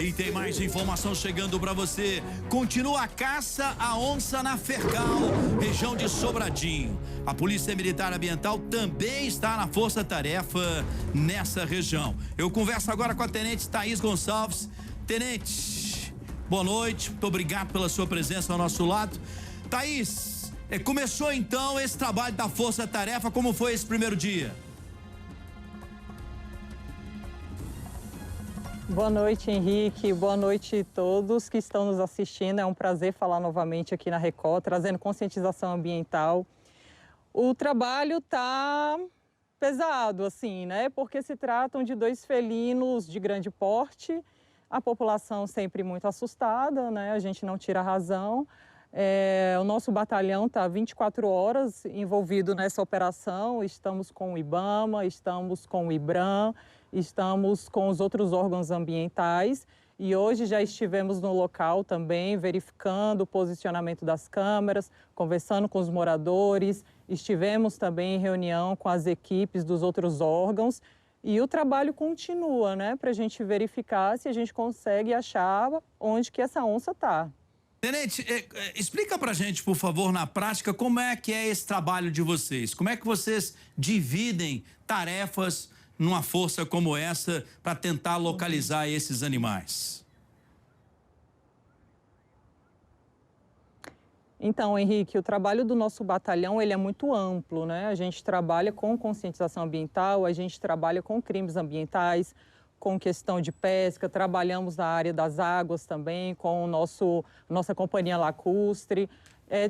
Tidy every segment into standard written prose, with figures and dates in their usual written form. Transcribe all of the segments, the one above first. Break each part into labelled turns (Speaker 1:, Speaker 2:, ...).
Speaker 1: E tem mais informação chegando para você. Continua a caça à onça na Fercal, região de Sobradinho. A Polícia Militar Ambiental também está na força-tarefa nessa região. Eu converso agora com a Tenente Thaís Gonçalves. Tenente, boa noite, muito obrigado pela sua presença ao nosso lado. Thaís, começou então esse trabalho da força-tarefa, como foi esse primeiro dia?
Speaker 2: Boa noite, Henrique. Boa noite a todos que estão nos assistindo. É um prazer falar novamente aqui na Record, trazendo conscientização ambiental. O trabalho está pesado, assim, né? Porque se tratam de dois felinos de grande porte, a população sempre muito assustada, né? A gente não tira a razão. O nosso batalhão está 24 horas envolvido nessa operação. Estamos com o IBAMA, estamos com o IBRAM, estamos com os outros órgãos ambientais e hoje já estivemos no local também verificando o posicionamento das câmeras, conversando com os moradores, estivemos também em reunião com as equipes dos outros órgãos e o trabalho continua, né, para a gente verificar se a gente consegue achar onde que essa onça está.
Speaker 1: Tenente, explica pra gente, por favor, na prática, como é que é esse trabalho de vocês? Como é que vocês dividem tarefas numa força como essa para tentar localizar esses animais?
Speaker 2: Então, Henrique, o trabalho do nosso batalhão ele é muito amplo, né? A gente trabalha com conscientização ambiental, a gente trabalha com crimes ambientais, com questão de pesca, trabalhamos na área das águas também, com nossa companhia lacustre.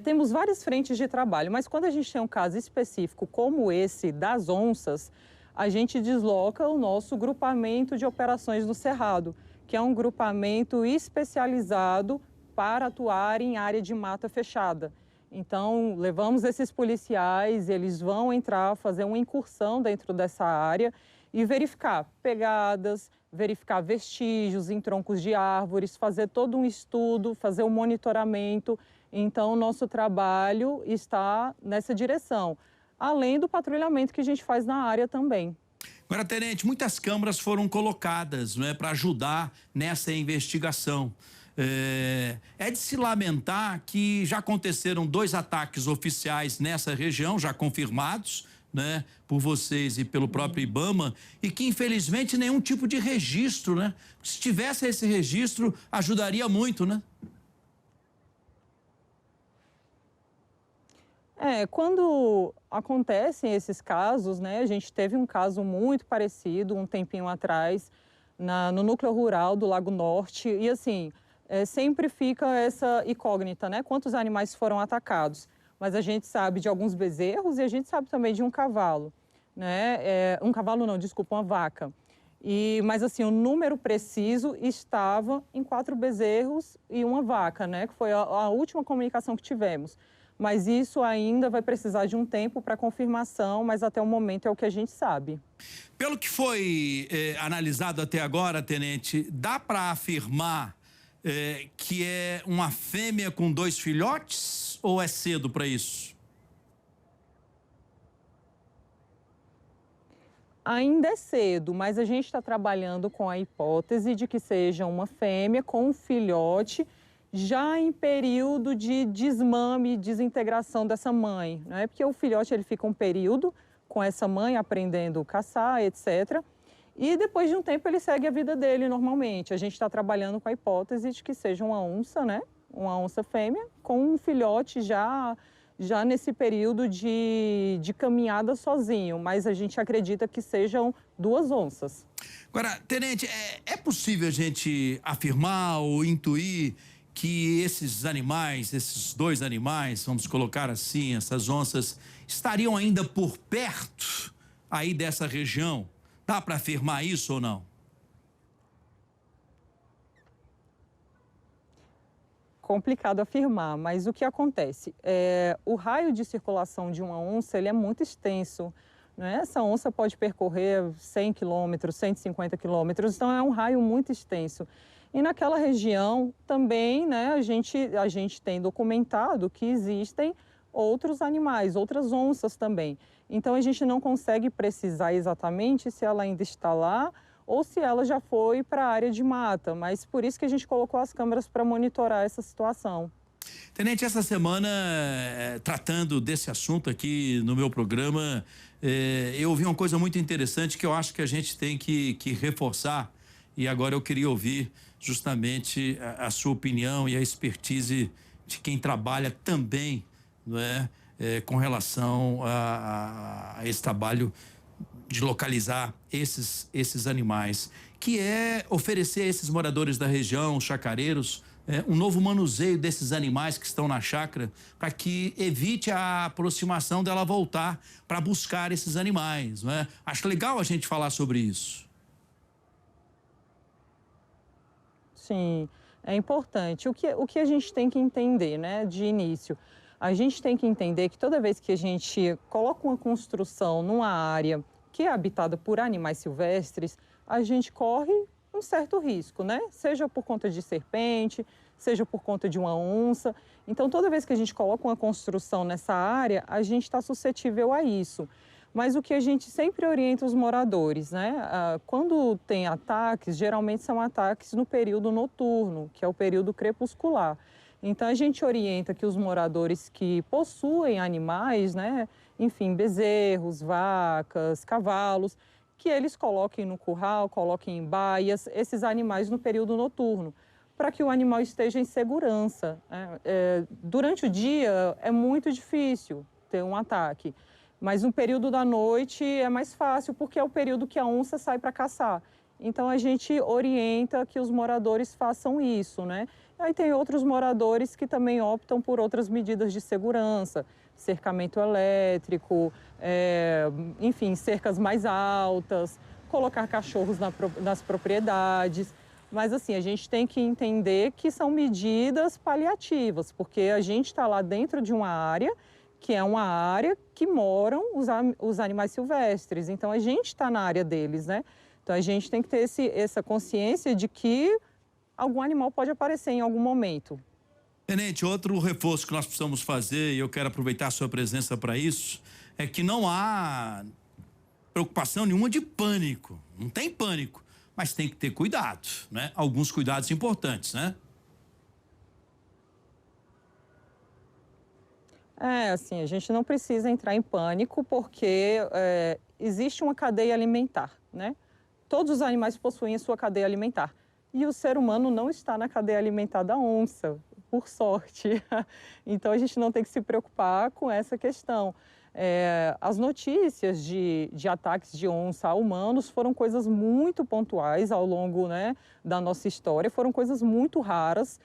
Speaker 2: Temos várias frentes de trabalho, mas quando a gente tem um caso específico como esse das onças, a gente desloca o nosso grupamento de operações do Cerrado, que é um grupamento especializado para atuar em área de mata fechada. Então, levamos esses policiais, eles vão entrar, fazer uma incursão dentro dessa área e verificar pegadas, verificar vestígios em troncos de árvores, fazer todo um estudo, fazer um monitoramento. Então, o nosso trabalho está nessa direção, além do patrulhamento que a gente faz na área também.
Speaker 1: Agora, Tenente, muitas câmeras foram colocadas, não é, para ajudar nessa investigação. É de se lamentar que já aconteceram 2 ataques oficiais nessa região, já confirmados, né, por vocês e pelo próprio IBAMA, e que infelizmente nenhum tipo de registro, né? Se tivesse esse registro, ajudaria muito, né?
Speaker 2: Quando acontecem esses casos, né, a gente teve um caso muito parecido um tempinho atrás no núcleo rural do Lago Norte e assim, sempre fica essa incógnita, né, quantos animais foram atacados, mas a gente sabe de alguns bezerros e a gente sabe também de um cavalo, né, um cavalo não, desculpa, uma vaca. Mas assim, o número preciso estava em 4 bezerros e uma vaca, né, que foi a última comunicação que tivemos. Mas isso ainda vai precisar de um tempo para confirmação, mas até o momento é o que a gente sabe.
Speaker 1: Pelo que foi analisado até agora, Tenente, dá para afirmar que é uma fêmea com 2 filhotes ou é cedo para isso?
Speaker 2: Ainda é cedo, mas a gente está trabalhando com a hipótese de que seja uma fêmea com um filhote já em período de desmame, desintegração dessa mãe, né? Porque o filhote ele fica um período com essa mãe aprendendo a caçar, etc. E depois de um tempo ele segue a vida dele normalmente. A gente está trabalhando com a hipótese de que seja uma onça, né? Uma onça fêmea com um filhote já nesse período de caminhada sozinho, mas a gente acredita que sejam 2 onças.
Speaker 1: Agora, Tenente, é possível a gente afirmar ou intuir que esses animais, esses 2 animais, vamos colocar assim, essas onças, estariam ainda por perto aí dessa região? Dá para afirmar isso ou não?
Speaker 2: Complicado afirmar, mas o que acontece? O raio de circulação de uma onça ele é muito extenso, né? Essa onça pode percorrer 100 quilômetros, 150 quilômetros, então é um raio muito extenso. E naquela região também, né, a gente tem documentado que existem outros animais, outras onças também. Então a gente não consegue precisar exatamente se ela ainda está lá ou se ela já foi para a área de mata, mas por isso que a gente colocou as câmeras para monitorar essa situação.
Speaker 1: Tenente, essa semana, tratando desse assunto aqui no meu programa, eu ouvi uma coisa muito interessante que eu acho que a gente tem que reforçar, e agora eu queria ouvir justamente a sua opinião e a expertise de quem trabalha também, não é, com relação a esse trabalho de localizar esses animais, que é oferecer a esses moradores da região, os chacareiros, um novo manuseio desses animais que estão na chácara, para que evite a aproximação dela voltar para buscar esses animais, não é? Acho legal a gente falar sobre isso.
Speaker 2: Sim, é importante. O que a gente tem que entender, né, de início? A gente tem que entender que toda vez que a gente coloca uma construção numa área que é habitada por animais silvestres, a gente corre um certo risco, né? Seja por conta de serpente, seja por conta de uma onça. Então, toda vez que a gente coloca uma construção nessa área, a gente está suscetível a isso. Mas o que a gente sempre orienta os moradores, né? Quando tem ataques, geralmente são ataques no período noturno, que é o período crepuscular. Então, a gente orienta que os moradores que possuem animais, né? Enfim, bezerros, vacas, cavalos, que eles coloquem no curral, coloquem em baias, esses animais no período noturno, para que o animal esteja em segurança. Durante o dia é muito difícil ter um ataque, mas no período da noite é mais fácil, porque é o período que a onça sai para caçar. Então, a gente orienta que os moradores façam isso, né? Aí tem outros moradores que também optam por outras medidas de segurança, cercamento elétrico, enfim, cercas mais altas, colocar cachorros nas propriedades. Mas, assim, a gente tem que entender que são medidas paliativas, porque a gente está lá dentro de uma área que é uma área que moram os animais silvestres. Então, a gente está na área deles, né? Então, a gente tem que ter essa consciência de que algum animal pode aparecer em algum momento.
Speaker 1: Tenente, outro reforço que nós precisamos fazer, e eu quero aproveitar a sua presença para isso, é que não há preocupação nenhuma de pânico. Não tem pânico, mas tem que ter cuidado, né? Alguns cuidados importantes, né?
Speaker 2: Assim, a gente não precisa entrar em pânico, porque existe uma cadeia alimentar, né? Todos os animais possuem a sua cadeia alimentar. E o ser humano não está na cadeia alimentar da onça, por sorte. Então, a gente não tem que se preocupar com essa questão. As notícias de ataques de onça a humanos foram coisas muito pontuais ao longo, né, da nossa história, foram coisas muito raras.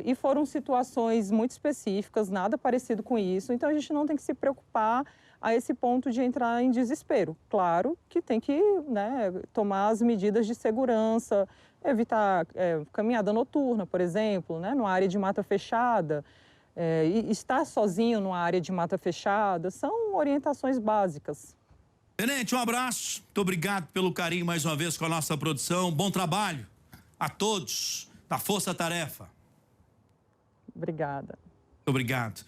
Speaker 2: E foram situações muito específicas, nada parecido com isso. Então, a gente não tem que se preocupar a esse ponto de entrar em desespero. Claro que tem que, né, tomar as medidas de segurança, evitar caminhada noturna, por exemplo, né, numa área de mata fechada. E estar sozinho numa área de mata fechada são orientações básicas.
Speaker 1: Tenente, um abraço. Muito obrigado pelo carinho mais uma vez com a nossa produção. Bom trabalho a todos da Força Tarefa.
Speaker 2: Obrigada.
Speaker 1: Obrigado.